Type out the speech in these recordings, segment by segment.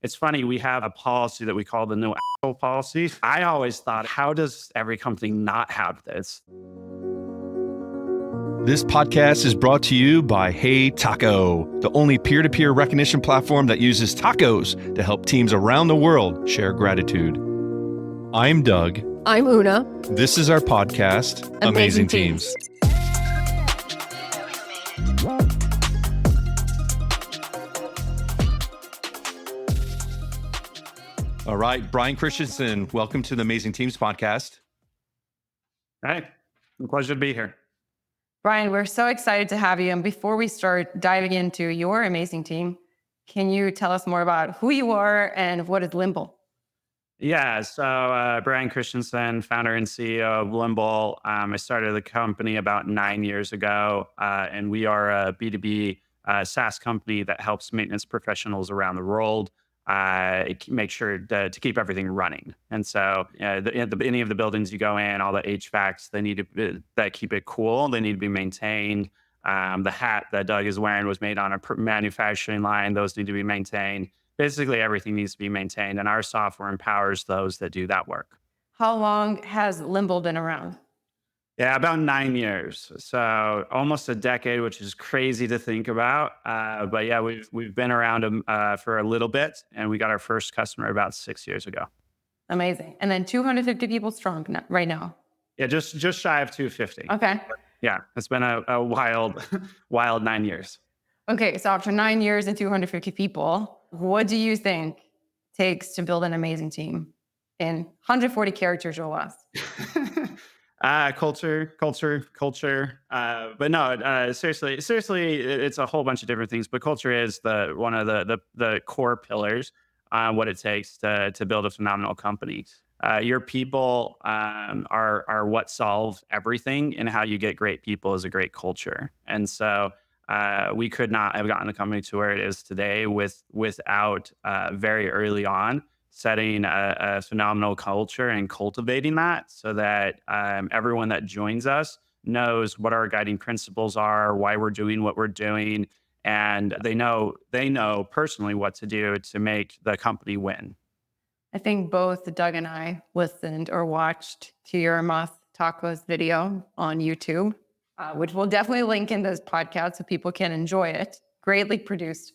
It's funny, we have a policy that we call the no asshole policy. I always thought, how does every company not have this? This podcast is brought to you by HeyTaco, the only peer-to-peer recognition platform that uses tacos to help teams around the world share gratitude. I'm Doug. I'm Una. This is our podcast, Amazing Teams. All right, Bryan Christiansen, welcome to the Amazing Teams podcast. Hey, a pleasure to be here. Bryan, we're so excited to have you. And before we start diving into your amazing team, can you tell us more about who you are and what is Limble? Yeah, so Bryan Christiansen, founder and CEO of Limble. I started the company about 9 years ago, and we are a B2B SaaS company that helps maintenance professionals around the world make sure to keep everything running. And so any of the buildings you go in, all the HVACs, they need to that keep it cool. They need to be maintained. The hat that Doug is wearing was made on a manufacturing line. Those need to be maintained. Basically, everything needs to be maintained, and our software empowers those that do that work. How long has Limble been around? Yeah, about 9 years. So almost a decade, which is crazy to think about. But yeah, we've been around for a little bit, and we got our first customer about 6 years ago. Amazing. And then 250 people strong right now. Yeah, just shy of 250. Okay. Yeah, it's been a wild, wild 9 years. Okay, so after 9 years and 250 people, what do you think takes to build an amazing team in 140 characters or less? Culture. But no, seriously, it's a whole bunch of different things. But culture is one of the core pillars on what it takes to build a phenomenal company. Your people are what solve everything, and how you get great people is a great culture. And so we could not have gotten the company to where it is today without very early on setting a phenomenal culture and cultivating that, so that everyone that joins us knows what our guiding principles are, why we're doing what we're doing, and they know personally what to do to make the company win. I think both Doug and I listened or watched to your Moth Tacos video on YouTube, which we'll definitely link in this podcast so people can enjoy it. Greatly produced.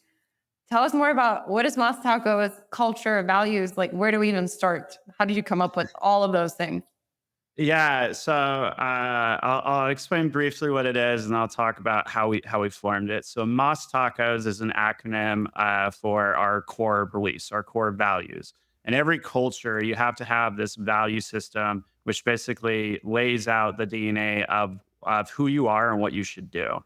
Tell us more about what is Moth Tacos, culture, values, like where do we even start? How did you come up with all of those things? Yeah, so I'll explain briefly what it is, and I'll talk about how we formed it. So Moth Tacos is an acronym for our core beliefs, our core values. In every culture, you have to have this value system, which basically lays out the DNA of who you are and what you should do.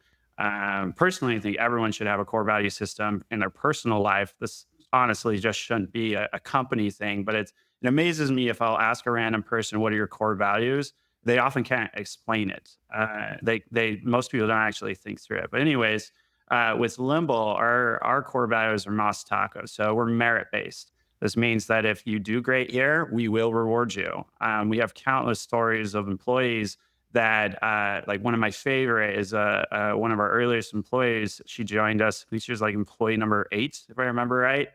Personally, I think everyone should have a core value system in their personal life. This honestly just shouldn't be a company thing, but it amazes me if I'll ask a random person, what are your core values? They often can't explain it. Most people don't actually think through it. But anyways, with Limble, our core values are Moth Tacos. So we're merit-based. This means that if you do great here, we will reward you. We have countless stories of employees that like one of my favorite is one of our earliest employees. She joined us. I think she was like employee number 8, if I remember right.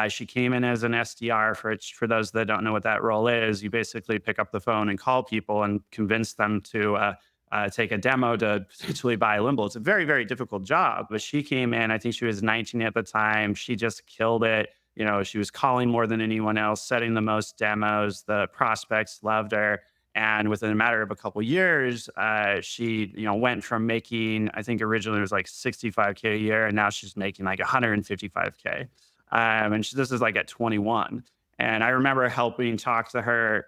She came in as an SDR. For those that don't know what that role is, you basically pick up the phone and call people and convince them to take a demo to potentially buy Limble. It's a very, very difficult job. But she came in, I think she was 19 at the time. She just killed it. You know, she was calling more than anyone else, setting the most demos. The prospects loved her. And within a matter of a couple of years, she, went from making, I think originally it was like $65K a year, and now she's making like $155K. And this is like at 21. And I remember helping talk to her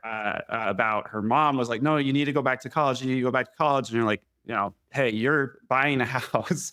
about her mom was like, no, you need to go back to college. You need to go back to college. And you're like, hey, you're buying a house.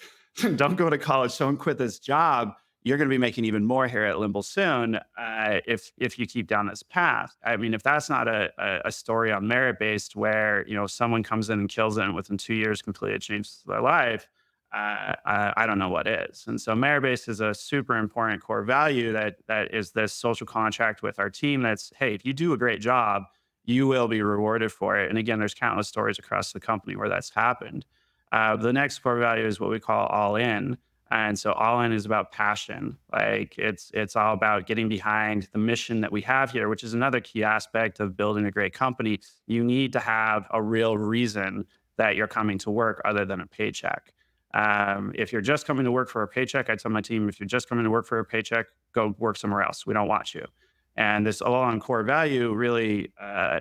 Don't go to college. Don't quit this job. You're going to be making even more here at Limble soon if you keep down this path. I mean, if that's not a story on merit-based where, someone comes in and kills it and within 2 years completely changes their life, I don't know what is. And so merit-based is a super important core value that is this social contract with our team that's, hey, if you do a great job, you will be rewarded for it. And again, there's countless stories across the company where that's happened. The next core value is what we call all in. And so all in is about passion. Like it's all about getting behind the mission that we have here, which is another key aspect of building a great company. You need to have a real reason that you're coming to work other than a paycheck. If you're just coming to work for a paycheck, I tell my team, if you're just coming to work for a paycheck, go work somewhere else. We don't want you. And this all on core value really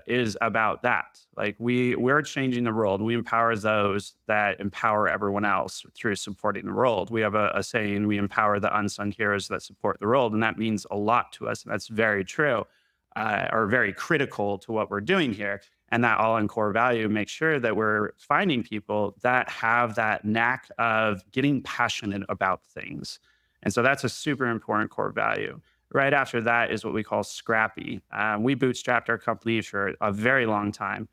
is about that. Like we're changing the world. We empower those that empower everyone else through supporting the world. We have a saying: we empower the unsung heroes that support the world, and that means a lot to us. And that's very true, or very critical to what we're doing here. And that all in core value makes sure that we're finding people that have that knack of getting passionate about things. And so that's a super important core value. Right after that is what we call scrappy. We bootstrapped our company for a very long time,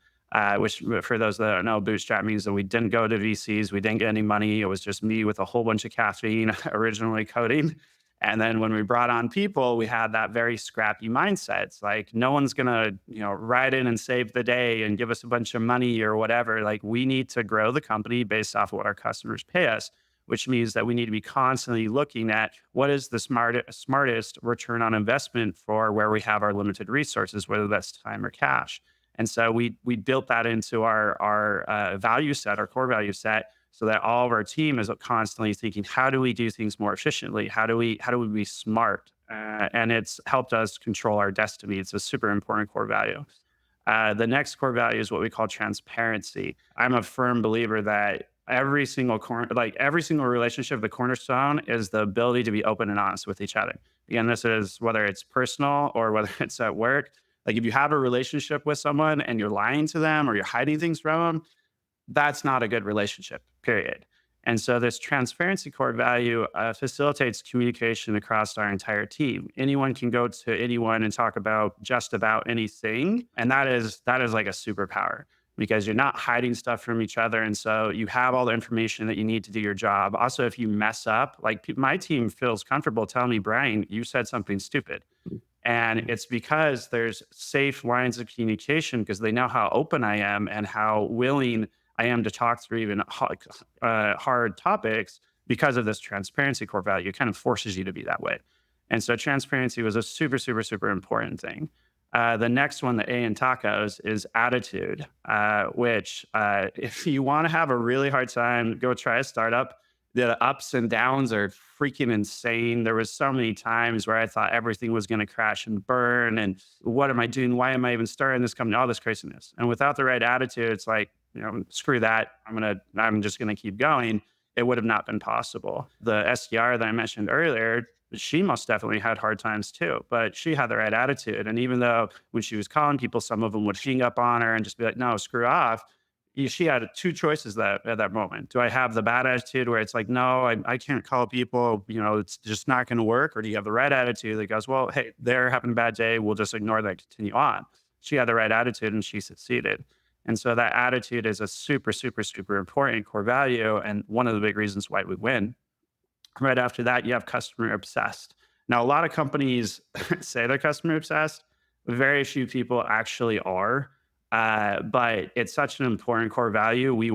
which for those that don't know, bootstrap means that we didn't go to VCs, we didn't get any money. It was just me with a whole bunch of caffeine originally coding. And then when we brought on people, we had that very scrappy mindset. It's like no one's gonna, ride in and save the day and give us a bunch of money or whatever. Like we need to grow the company based off of what our customers pay us, which means that we need to be constantly looking at what is the smartest return on investment for where we have our limited resources, whether that's time or cash. And so we built that into our value set, our core value set, so that all of our team is constantly thinking, how do we do things more efficiently? How do we be smart? And it's helped us control our destiny. It's a super important core value. The next core value is what we call transparency. I'm a firm believer that every single relationship, the cornerstone is the ability to be open and honest with each other. Again, this is whether it's personal or whether it's at work. Like if you have a relationship with someone and you're lying to them or you're hiding things from them, that's not a good relationship, period. And so this transparency core value facilitates communication across our entire team. Anyone can go to anyone and talk about just about anything. And that is like a superpower because you're not hiding stuff from each other. And so you have all the information that you need to do your job. Also, if you mess up, like my team feels comfortable telling me, Bryan, you said something stupid. And it's because there's safe lines of communication because they know how open I am and how willing I am to talk through even hard topics because of this transparency core value. It kind of forces you to be that way. And so transparency was a super, super, super important thing. The next one, the A in tacos, is attitude, which if you want to have a really hard time, go try a startup. The ups and downs are freaking insane. There was so many times where I thought everything was going to crash and burn. And what am I doing? Why am I even starting this company? All this craziness. And without the right attitude, it's like, screw that. I'm just going to keep going. It would have not been possible. The SDR that I mentioned earlier, she most definitely had hard times too, but she had the right attitude. And even though when she was calling people, some of them would hang up on her and just be like, no, screw off. She had two choices at that moment. Do I have the bad attitude where it's like, no, I can't call people, it's just not going to work? Or do you have the right attitude that goes, well, hey, they're having a bad day. We'll just ignore that, continue on. She had the right attitude and she succeeded. And so that attitude is a super, super, super important core value. And one of the big reasons why we win. Right after that, you have customer obsessed. Now, a lot of companies say they're customer obsessed. Very few people actually are. But it's such an important core value. We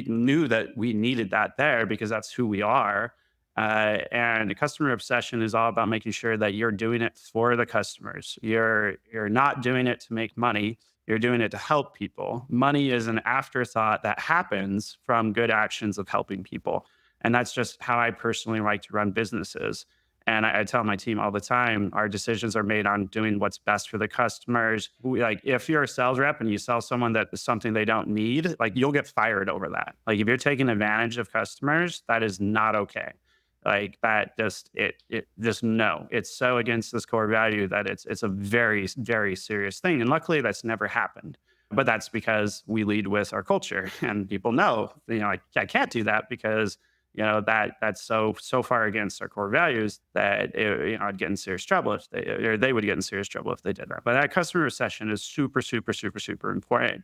knew that we needed that there because that's who we are. And customer obsession is all about making sure that you're doing it for the customers. You're not doing it to make money. You're doing it to help people. Money is an afterthought that happens from good actions of helping people. And that's just how I personally like to run businesses. And I tell my team all the time, our decisions are made on doing what's best for the customers. If you're a sales rep and you sell someone that is something they don't need, like you'll get fired over that. Like if you're taking advantage of customers, that is not okay. Like that no, it's so against this core value that it's a very, very serious thing. And luckily that's never happened. But that's because we lead with our culture and people know, I can't do that because that's so far against our core values that I'd get in serious trouble if they would get in serious trouble if they did that. But that customer obsession is super, super, super, super important.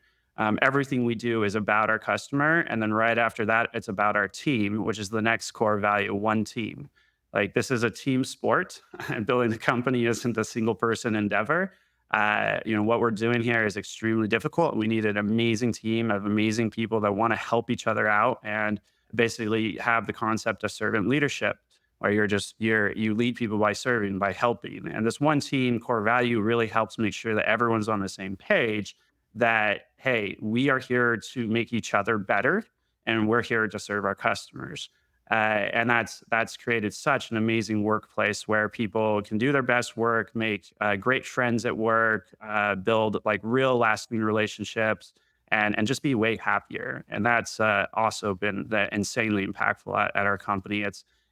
Everything we do is about our customer, and then right after that, it's about our team, which is the next core value: one team. Like this is a team sport, and building the company isn't a single person endeavor. What we're doing here is extremely difficult. We need an amazing team of amazing people that want to help each other out. And basically have the concept of servant leadership, where you lead people by serving, by helping. And this one team core value really helps make sure that everyone's on the same page, that, hey, we are here to make each other better, and we're here to serve our customers. And that's created such an amazing workplace where people can do their best work, make great friends at work, build like real lasting relationships, and just be way happier. And that's also been insanely impactful at our company.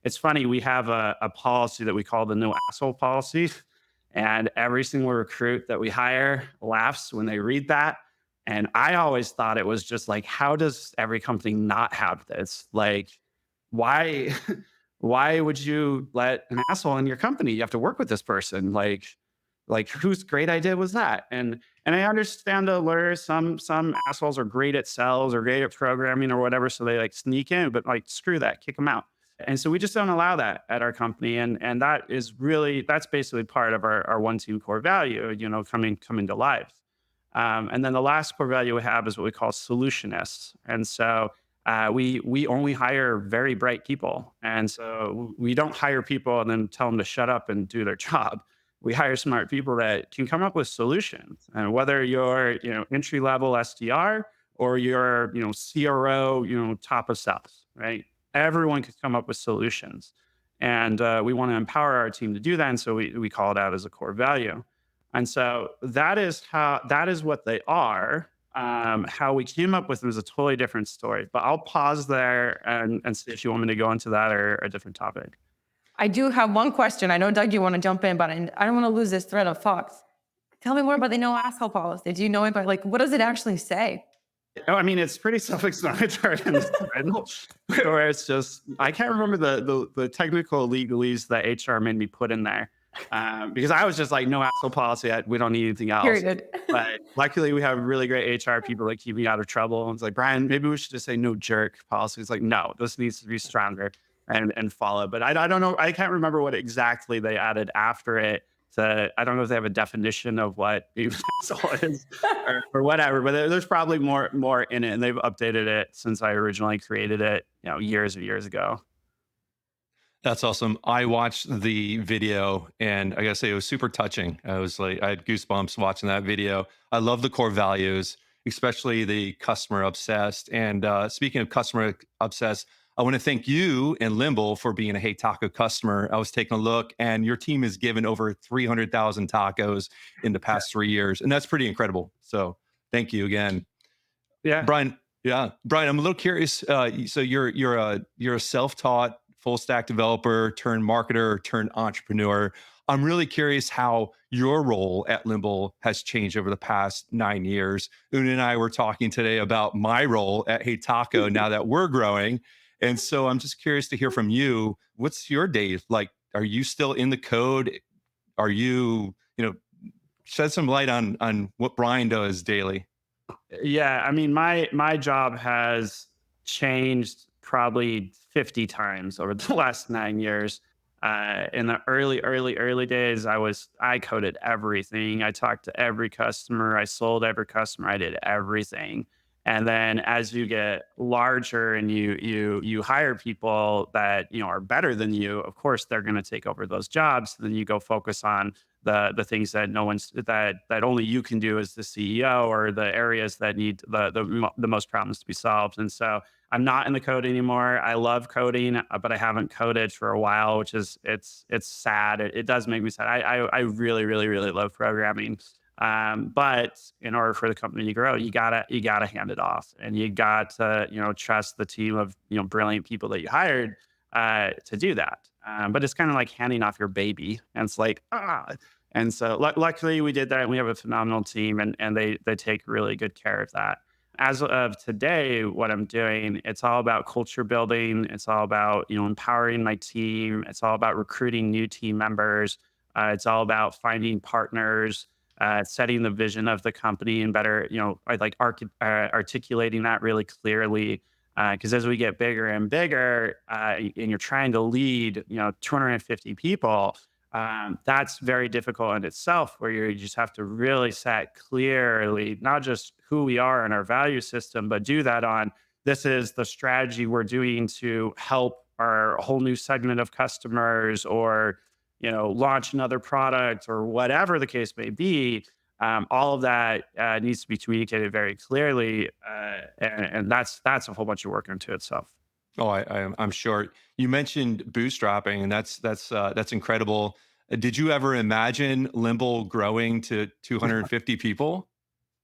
It's funny, we have a policy that we call the no asshole policy, and every single recruit that we hire laughs when they read that. And I always thought it was just like, how does every company not have this? Like, why why would you let an asshole in your company? You have to work with this person. Like whose great idea was that? And I understand the allure. Some assholes are great at sales or great at programming or whatever, so they like sneak in, but like screw that, kick them out. And so we just don't allow that at our company. And that's basically part of our one team core value, coming to life. And then the last core value we have is what we call solutionists. And so we only hire very bright people. And so we don't hire people and then tell them to shut up and do their job. We hire smart people that can come up with solutions. And whether you're, entry level SDR or you're, CRO, top of sales, right? Everyone can come up with solutions. And we want to empower our team to do that. And so we call it out as a core value. And so that is what they are. How we came up with them is a totally different story. But I'll pause there and see if you want me to go into that or a different topic. I do have one question. I know, Doug, you want to jump in, but I don't want to lose this thread of thoughts. Tell me more about the no asshole policy. Do you know about, like, what does it actually say? Oh, I mean, it's pretty self-explanatory in this thread, where it's just, I can't remember the technical legalese that HR made me put in there. Because I was just like, no asshole policy. We don't need anything else. Period. But luckily, we have really great HR people that keep me out of trouble. And it's like, Bryan, maybe we should just say no jerk policy. It's like, no, this needs to be stronger and follow. But I don't know. I can't remember what exactly they added after it. So I don't know if they have a definition of what being an asshole is or whatever. But there's probably more in it, and they've updated it since I originally created it, years and years ago. That's awesome. I watched the video and I gotta say it was super touching. I had goosebumps watching that video. I love the core values, especially the customer obsessed. And speaking of customer obsessed, I want to thank you and Limble for being a HeyTaco customer. I was taking a look and your team has given over 300,000 tacos in the past 3 years. And that's pretty incredible. So thank you again. Yeah. Bryan, I'm a little curious. So you're a self-taught full stack developer turned marketer turned entrepreneur. I'm really curious how your role at Limble has changed over the past 9 years. Una and I were talking today about my role at HeyTaco now that we're growing. And so I'm just curious to hear from you. What's your day like? Are you still in the code? Are you, shed some light on what Bryan does daily? Yeah, I mean, my job has changed probably 50 times over the last 9 years. In the early days, I coded everything. I talked to every customer. I sold every customer. I did everything. And then as you get larger and you hire people that are better than you, of course they're going to take over those jobs. Then you go focus on the things that that only you can do as the CEO, or the areas that need the most problems to be solved. And so I'm not in the code anymore. I love coding, but I haven't coded for a while, which is it's sad. It does make me sad. I really, really, really love programming. But in order for the company to grow, you gotta hand it off, and you got to trust the team of brilliant people that you hired to do that. But it's kind of like handing off your baby, and it's like And so luckily we did that, and we have a phenomenal team, and they take really good care of that. As of today, what I'm doing, it's all about culture building. It's all about empowering my team. It's all about recruiting new team members. It's all about finding partners, setting the vision of the company, and better, articulating that really clearly. Because as we get bigger and bigger, and you're trying to lead, 250 people, that's very difficult in itself, where you just have to really set clearly, not just who we are and our value system, but do that on this is the strategy we're doing to help our whole new segment of customers, or launch another product, or whatever the case may be. All of that needs to be communicated very clearly, and that's a whole bunch of work into itself. Oh, I'm sure. You mentioned bootstrapping, and that's incredible. Did you ever imagine Limble growing to 250 people?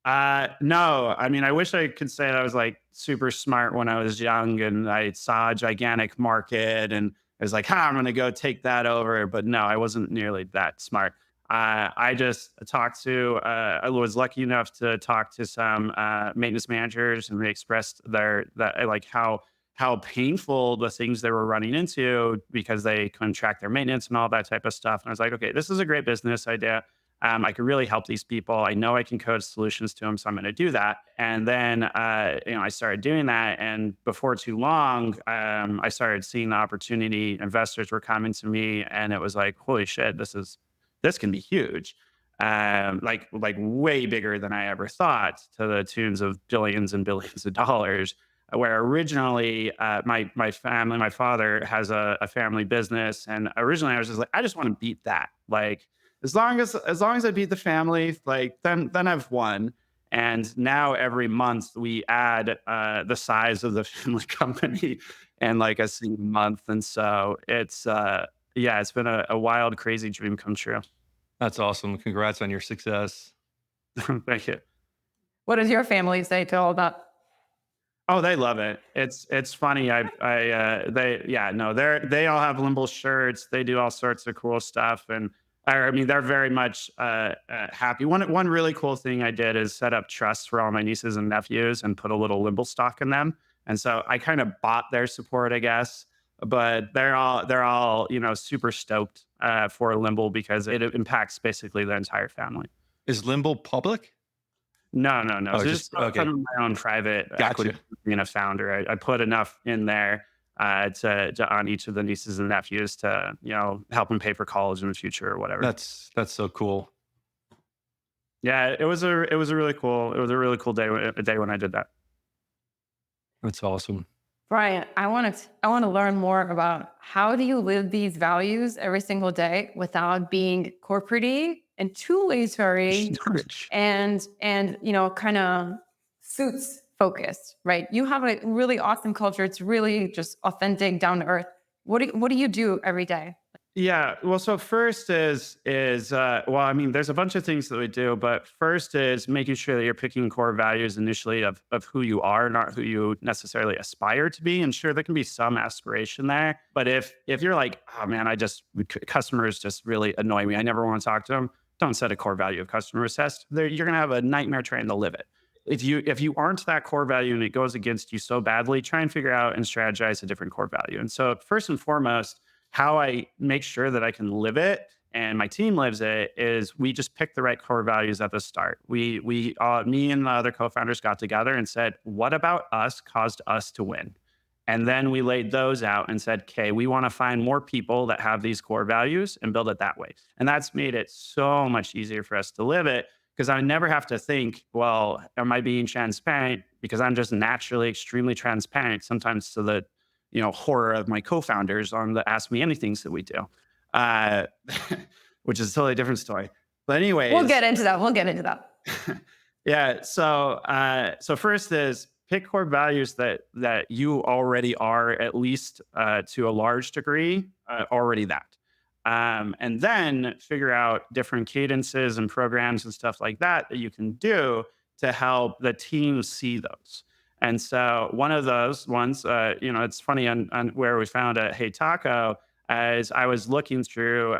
No, I mean, I wish I could say that I was like super smart when I was young and I saw a gigantic market and I was like, I'm going to go take that over. But no, I wasn't nearly that smart. I just talked to, I was lucky enough to talk to some maintenance managers, and they expressed like how painful the things they were running into because they couldn't track their maintenance and all that type of stuff. And I was like, okay, this is a great business idea. I could really help these people. I know I can code solutions to them, so I'm going to do that. And then, I started doing that, and before too long, I started seeing the opportunity. Investors were coming to me, and it was like, holy shit, this can be huge, like way bigger than I ever thought, to the tunes of billions and billions of dollars. Where originally, my family, my father has a family business, and originally I was just like, I just want to beat that, like as long as I beat the family, like then I've won. And now every month we add the size of the family company in like a single month. And so it's been a wild, crazy dream come true. That's awesome. Congrats on your success. Thank you. What does your family say to all that? Oh, they love it. It's funny. They all have Limble shirts. They do all sorts of cool stuff, and I mean, they're very much happy. One really cool thing I did is set up trusts for all my nieces and nephews and put a little Limble stock in them, and so I kind of bought their support, I guess. But they're all super stoked for Limble because it impacts basically the entire family. Is Limble public? No, no, no. Oh, So just just okay. kind of my own private equity Gotcha. being a founder. I put enough in there to on each of the nieces and nephews to help them pay for college in the future or whatever. That's so cool. Yeah, it was a really cool day when I did that. That's awesome. Bryan, I want to learn more about how do you live these values every single day without being corporate and too lazy and kind of suits focused, right? You have a really awesome culture. It's really just authentic, down to earth. What do you do every day? Yeah. Well, so first well, I mean, there's a bunch of things that we do, but first is making sure that you're picking core values initially of who you are, not who you necessarily aspire to be. And sure, there can be some aspiration there, but if you're like, oh man, customers just really annoy me, I never want to talk to them. Don't set a core value of customer success. You're gonna have a nightmare trying to live it. If you aren't that core value and it goes against you so badly, try and figure out and strategize a different core value. And so first and foremost, how I make sure that I can live it and my team lives it is we just pick the right core values at the start. Me and the other co-founders got together and said, what about us caused us to win? And then we laid those out and said, okay, we want to find more people that have these core values and build it that way. And that's made it so much easier for us to live it because I never have to think, well, am I being transparent? Because I'm just naturally extremely transparent, sometimes to the horror of my co-founders on the Ask Me Anythings that we do, uh, which is a totally different story. But We'll anyways, get into that. We'll get into that. yeah. So first is pick core values that you already are at least to a large degree already that. And then figure out different cadences and programs and stuff like that that you can do to help the team see those. And so one of those ones, it's funny on where we found at HeyTaco, as I was looking through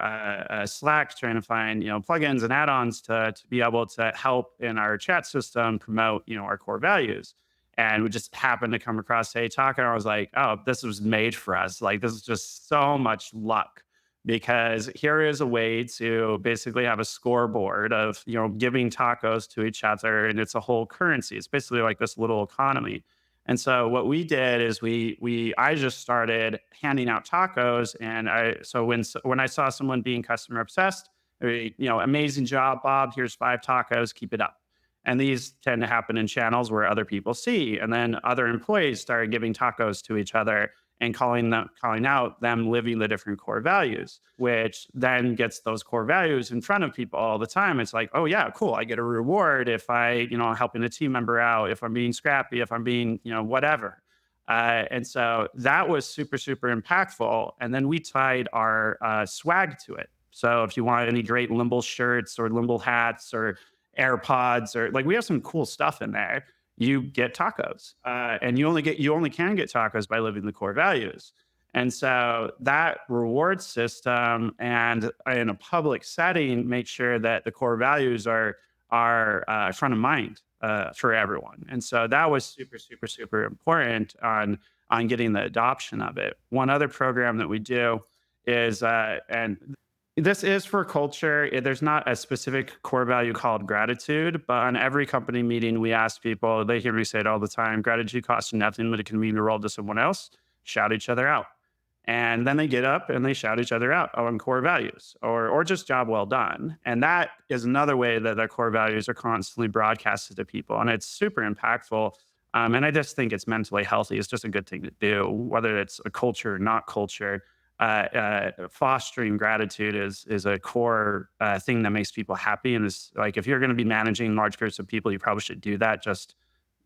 Slack trying to find plugins and add-ons to be able to help in our chat system promote our core values. And we just happened to come across HeyTaco, and I was like, oh, this was made for us. Like this is just so much luck because here is a way to basically have a scoreboard of giving tacos to each other, and it's a whole currency. It's basically like this little economy. And so what we did is I just started handing out tacos, and when I saw someone being customer obsessed, amazing job, Bob, here's 5 tacos, keep it up. And these tend to happen in channels where other people see. And then other employees started giving tacos to each other and calling out them living the different core values, which then gets those core values in front of people all the time. It's like, oh yeah, cool. I get a reward if I, helping a team member out, if I'm being scrappy, if I'm being, whatever. And so that was super, super impactful. And then we tied our swag to it. So if you want any great Limble shirts or Limble hats or AirPods, or like, we have some cool stuff in there, you get tacos. And you only can get tacos by living the core values. And so that reward system and in a public setting, make sure that the core values are front of mind for everyone. And so that was super, super, super important on getting the adoption of it. One other program that we do is, and this is for culture. There's not a specific core value called gratitude, but on every company meeting, we ask people, they hear me say it all the time, gratitude costs you nothing, but it can mean your role to someone else. Shout each other out. And then they get up and they shout each other out on core values or just job well done. And that is another way that their core values are constantly broadcasted to people. And it's super impactful. And I just think it's mentally healthy. It's just a good thing to do, whether it's a culture or not culture. Fostering gratitude is a core thing that makes people happy. And it's like, if you're going to be managing large groups of people, you probably should do that just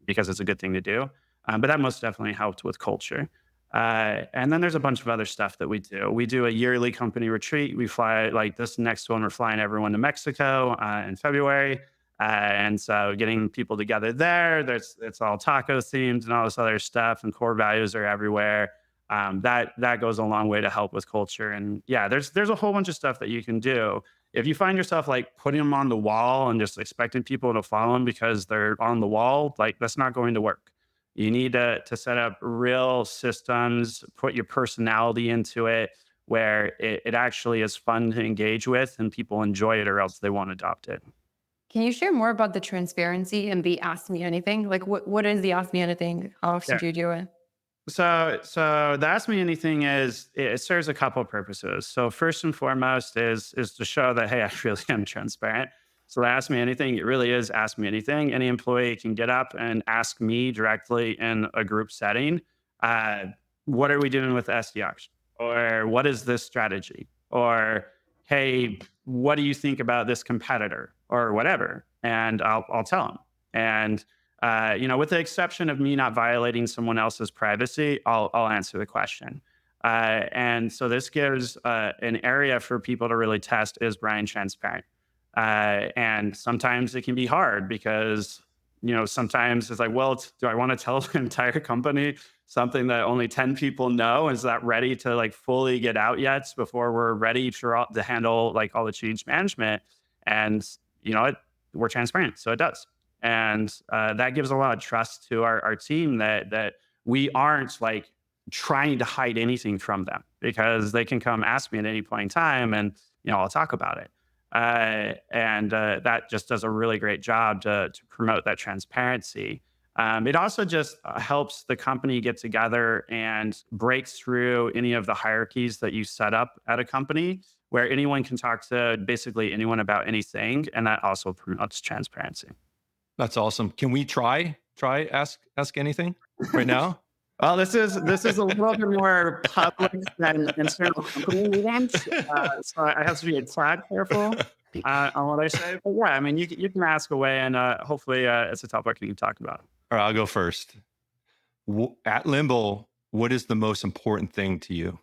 because it's a good thing to do. But that most definitely helped with culture. And then there's a bunch of other stuff that we do. We do a yearly company retreat. We fly, like this next one, we're flying everyone to Mexico in February. And so getting people together there, it's all taco themed and all this other stuff, and core values are everywhere. That goes a long way to help with culture. And yeah, there's a whole bunch of stuff that you can do. If you find yourself like putting them on the wall and just expecting people to follow them because they're on the wall, like that's not going to work. You need to set up real systems, put your personality into it, where it actually is fun to engage with and people enjoy it, or else they won't adopt it. Can you share more about the transparency and the Ask Me Anything? Like what is the Ask Me Anything? How often Yeah. do you do it? So the Ask Me Anything it serves a couple of purposes. So first and foremost is to show that, hey, I really am transparent. So Ask Me Anything, it really is Ask Me Anything. Any employee can get up and ask me directly in a group setting, what are we doing with SDRs? Or what is this strategy? Or, hey, what do you think about this competitor? Or whatever. And I'll tell them. And with the exception of me not violating someone else's privacy, I'll answer the question. And so this gives an area for people to really test, is Bryan transparent? And sometimes it can be hard because, sometimes it's like, well, do I want to tell the entire company something that only 10 people know? Is that ready to like fully get out yet before we're ready to handle like all the change management? And we're transparent, so it does. And that gives a lot of trust to our team that we aren't like trying to hide anything from them, because they can come ask me at any point in time and, I'll talk about it. And that just does a really great job to promote that transparency. It also just helps the company get together and breaks through any of the hierarchies that you set up at a company, where anyone can talk to basically anyone about anything. And that also promotes transparency. That's awesome. Can we try ask anything right now? Well, this is a little bit more public than internal company meetings, so I have to be a tad careful on what I say. But yeah, I mean, you can ask away, and hopefully it's a topic you can talk about. All right, I'll go first. At Limble, what is the most important thing to you?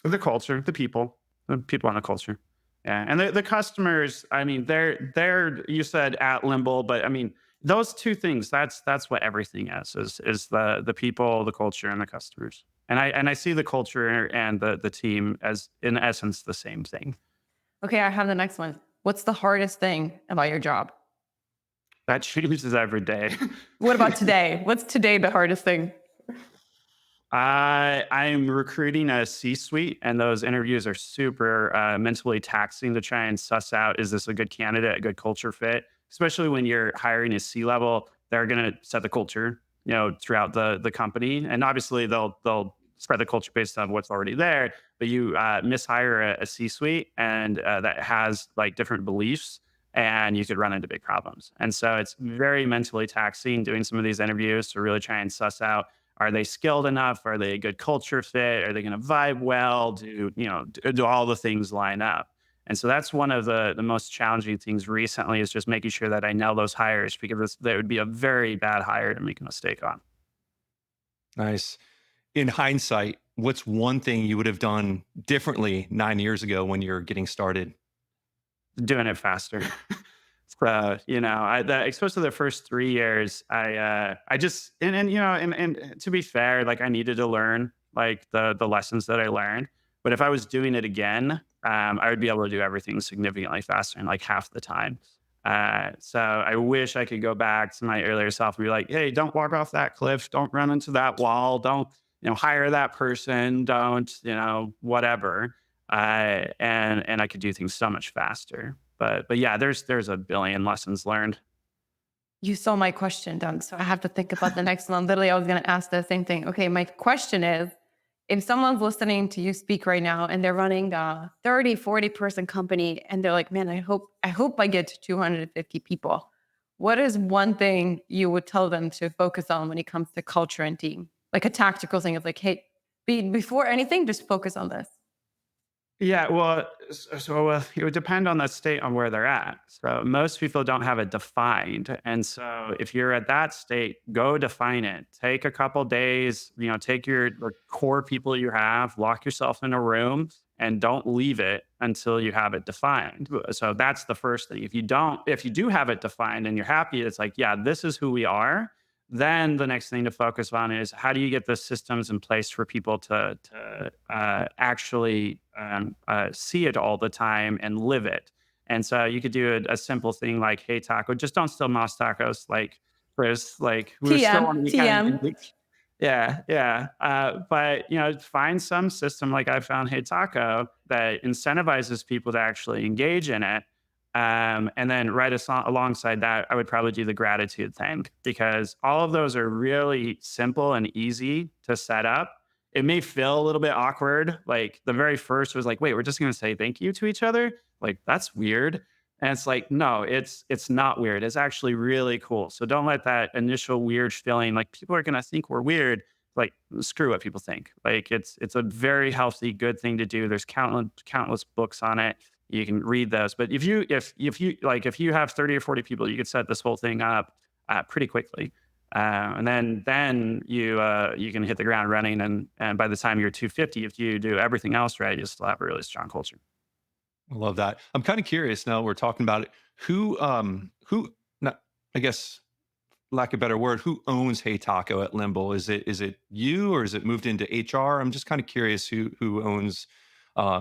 The culture, the people on the culture. Yeah, and the customers. I mean, they're you said at Limble, but I mean, those two things, that's what everything is the people, the culture, and the customers. And I see the culture and the team as, in essence, the same thing. Okay, I have the next one. What's the hardest thing about your job? That changes every day. What about today? What's today the hardest thing? I'm recruiting a C-suite, and those interviews are super mentally taxing to try and suss out, is this a good candidate, a good culture fit? Especially when you're hiring a C-level, they're going to set the culture, throughout the company. And obviously they'll spread the culture based on what's already there, but you mishire a C-suite and that has like different beliefs. and you could run into big problems. And so it's very mentally taxing doing some of these interviews to really try and suss out, are they skilled enough? Are they a good culture fit? Are they going to vibe well? Do all the things line up? And so that's one of the most challenging things recently, is just making sure that I nail those hires, because that would be a very bad hire to make a mistake on. Nice. In hindsight, what's one thing you would have done differently 9 years ago when you're getting started? Doing it faster. So, especially the first 3 years, I just, and to be fair, like I needed to learn like the lessons that I learned. But if I was doing it again, I would be able to do everything significantly faster in like half the time. So I wish I could go back to my earlier self and be like, hey, don't walk off that cliff. Don't run into that wall. Don't, hire that person. Don't, whatever. And I could do things so much faster. But yeah, there's a billion lessons learned. You stole my question, Doug. So I have to think about the next one. Literally, I was going to ask the same thing. Okay, my question is, if someone's listening to you speak right now and they're running a 30, 40 person company and they're like, man, I hope I get to 250 people. What is one thing you would tell them to focus on when it comes to culture and team? Like a tactical thing of like, hey, before anything, just focus on this. Yeah, well, it would depend on the state on where they're at. So most people don't have it defined, and so if you're at that state, go define it. Take a couple days, take the core people you have, lock yourself in a room, and don't leave it until you have it defined. So that's the first thing. If you do have it defined and you're happy, it's like, yeah, this is who we are. Then the next thing to focus on is, how do you get the systems in place for people to actually see it all the time and live it. And so you could do a simple thing like HeyTaco. Just don't steal Moth Tacos. Like Chris, like we're still on the weekend. Yeah, yeah. But find some system like I found HeyTaco that incentivizes people to actually engage in it. And then alongside that, I would probably do the gratitude thing, because all of those are really simple and easy to set up. It may feel a little bit awkward. Like the very first was like, wait, we're just going to say thank you to each other. Like that's weird. And it's like, no, it's not weird. It's actually really cool. So don't let that initial weird feeling, like people are going to think we're weird. Like screw what people think. Like it's a very healthy, good thing to do. There's countless books on it. You can read those. But if you have 30 or 40 people, you could set this whole thing up pretty quickly. And then you can hit the ground running. And by the time you're 250, if you do everything else right, you still have a really strong culture. I love that. I'm kind of curious now. We're talking about it. Who, not, I guess, lack of a better word, who owns HeyTaco at Limble? Is it you, or is it moved into HR? I'm just kind of curious who owns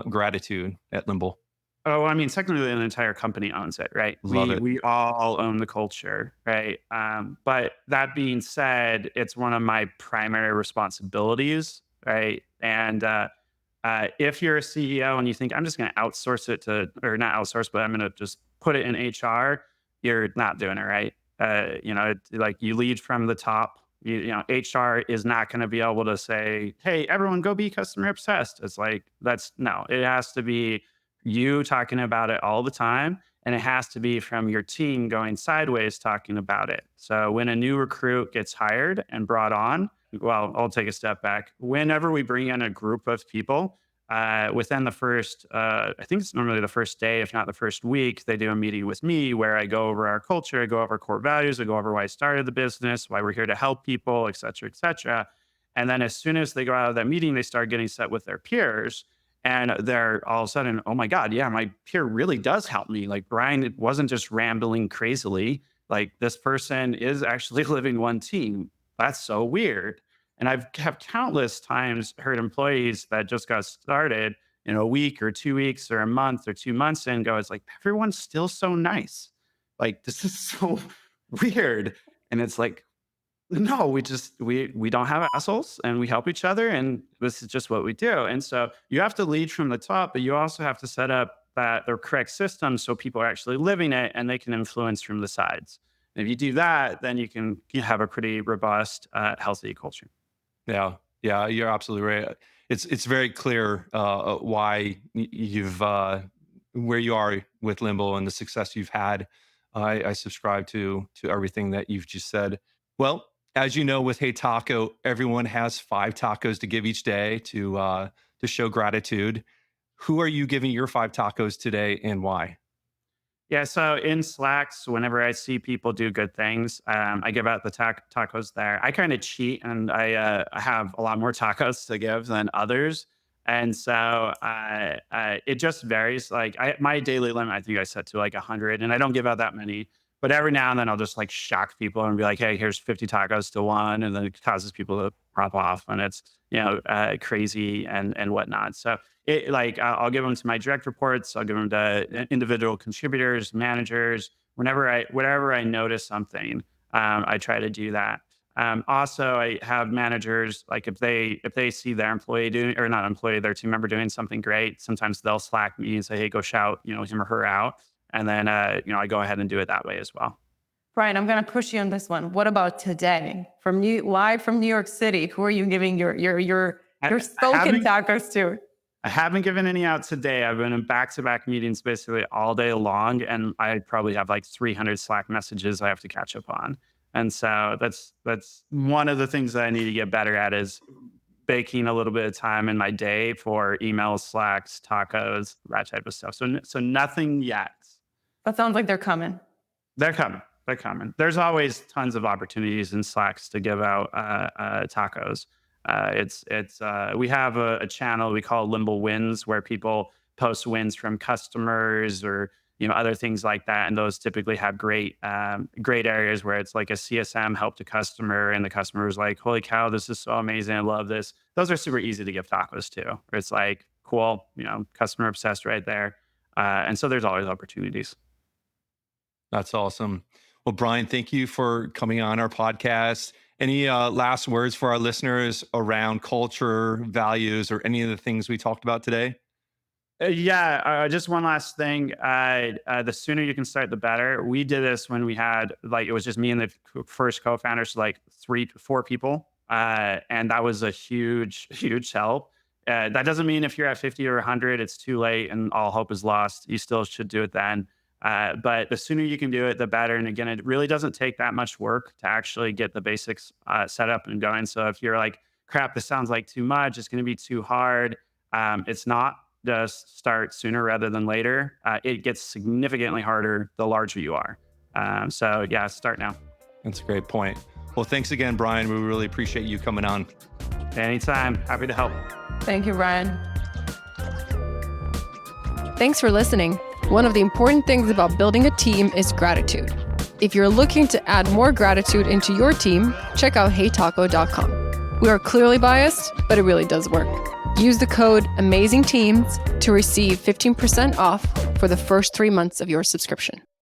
gratitude at Limble. Oh, I mean, technically, an entire company owns it, right? Love it. We all own the culture, right? But that being said, it's one of my primary responsibilities, right? And if you're a CEO and you think I'm just going to outsource it or not outsource, but I'm going to just put it in HR, you're not doing it right. Like you lead from the top. HR is not going to be able to say, "Hey, everyone, go be customer obsessed." It's like no. It has to be you talking about it all the time, and it has to be from your team going sideways talking about it. So when a new recruit gets hired and brought on, well, I'll take a step back. Whenever we bring in a group of people, within the first, I think it's normally the first day, if not the first week, they do a meeting with me where I go over our culture, I go over core values, I go over why I started the business, why we're here to help people, et cetera, et cetera. And then as soon as they go out of that meeting, they start getting set with their peers. And they're all of a sudden, oh my God, yeah, my peer really does help me. Like Bryan wasn't just rambling crazily. Like this person is actually living one team. That's so weird. And I've have countless times heard employees that just got started in a week or 2 weeks or a month or 2 months in go, it's like, everyone's still so nice. Like, this is so weird. And it's like, no, we don't have assholes, and we help each other, and this is just what we do. And so you have to lead from the top, but you also have to set up the correct system so people are actually living it and they can influence from the sides. And if you do that, then you have a pretty robust, healthy culture. Yeah, yeah, you're absolutely right. It's very clear why you've where you are with Limble and the success you've had. I subscribe to everything that you've just said. Well, as you know, with HeyTaco, everyone has 5 tacos to give each day to show gratitude. Who are you giving your 5 tacos today, and why? Yeah, so in Slacks, whenever I see people do good things, I give out the tacos there. I kind of cheat, and I have a lot more tacos to give than others, and so it just varies. Like my daily limit, I think I set to like 100, and I don't give out that many. But every now and then, I'll just like shock people and be like, "Hey, here's 50 tacos to one," and then it causes people to prop off, and it's crazy and whatnot. So I'll give them to my direct reports. I'll give them to individual contributors, managers. Whenever I notice something, I try to do that. Also, I have managers, like if they see their employee doing, or not employee, their team member doing something great, sometimes they'll Slack me and say, "Hey, go shout him or her out," and then I go ahead and do it that way as well. Bryan, I'm going to push you on this one. What about today, live from New York City? Who are you giving your spoken tacos to? I haven't given any out today. I've been in back-to-back meetings basically all day long, and I probably have like 300 Slack messages I have to catch up on. And so that's one of the things that I need to get better at, is baking a little bit of time in my day for emails, Slacks, tacos, that type of stuff. So nothing yet. That sounds like they're coming. They're coming. They're coming. There's always tons of opportunities in Slacks to give out tacos. We have a channel we call Limble Wins, where people post wins from customers or other things like that, and those typically have great areas where it's like a CSM helped a customer, and the customer was like, "Holy cow, this is so amazing! I love this." Those are super easy to give tacos to. Where it's like, cool, customer obsessed right there, and so there's always opportunities. That's awesome. Well, Bryan, thank you for coming on our podcast. Any last words for our listeners around culture, values, or any of the things we talked about today? Just one last thing. The sooner you can start, the better. We did this when we had it was just me and the first co-founders, so like 3 to 4 people, and that was a huge, huge help. That doesn't mean if you're at 50 or 100, it's too late and all hope is lost. You still should do it then. But the sooner you can do it, the better. And again, it really doesn't take that much work to actually get the basics set up and going. So if you're like, "Crap, this sounds like too much, it's going to be too hard," it's not. Just start sooner rather than later. It gets significantly harder the larger you are. So start now. That's a great point. Well, thanks again, Bryan. We really appreciate you coming on. Anytime. Happy to help. Thank you, Bryan. Thanks for listening. One of the important things about building a team is gratitude. If you're looking to add more gratitude into your team, check out HeyTaco.com. We are clearly biased, but it really does work. Use the code AMAZINGTEAMS to receive 15% off for the first 3 months of your subscription.